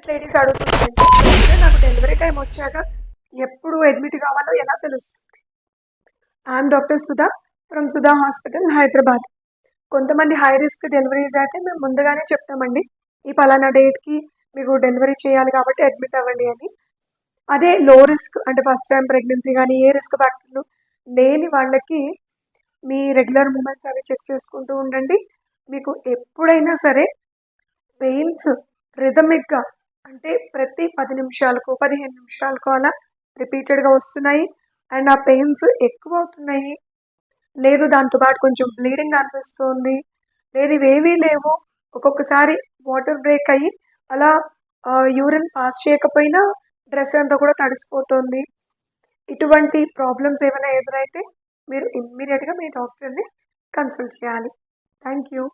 Pregnant ladies అడుగుతుంది ఏంటంటే నాకు డెలివరీ టైం వచ్చాక ఎప్పుడు అడ్మిట్ కావాలో ఎలా తెలుస్తుంది? I'm doctor Sudha from Sudha hospital Hyderabad. కొంతమంది హై రిస్క్ డెలివరీస్ అయితే మేము ముందుగానే చెప్తామండి, ఈ పలానా డేట్కి మీకు డెలివరీ చేయాలి కాబట్టి అడ్మిట్ అవ్వండి అని. అదే లో రిస్క్ అంటే ఫస్ట్ టైం ప్రెగ్నెన్సీ కానీ ఏ రిస్క్ ఫ్యాక్టర్లు లేని వాళ్ళకి మీ రెగ్యులర్ మూమెంట్స్ అవి చెక్ చేసుకుంటూ ఉండండి. మీకు ఎప్పుడైనా సరే పెయిన్స్ రిథమిక్గా అంటే ప్రతి 10 నిమిషాలకు 15 నిమిషాలకు అలా రిపీటెడ్గా వస్తున్నాయి అండ్ ఆ పెయిన్స్ ఎక్కువ అవుతున్నాయి, లేదు దాంతోపాటు కొంచెం బ్లీడింగ్ అనిపిస్తుంది, లేదు ఇవేవీ లేవు, ఒక్కొక్కసారి వాటర్ బ్రేక్ అయ్యి అలా యూరిన్ పాస్ చేయకపోయినా డ్రెస్ అంతా కూడా తడిసిపోతుంది. ఇటువంటి ప్రాబ్లమ్స్ ఏమైనా ఎదురైతే మీరు ఇమ్మీడియట్గా మీ డాక్టర్ని కన్సల్ట్ చేయాలి. Thank you.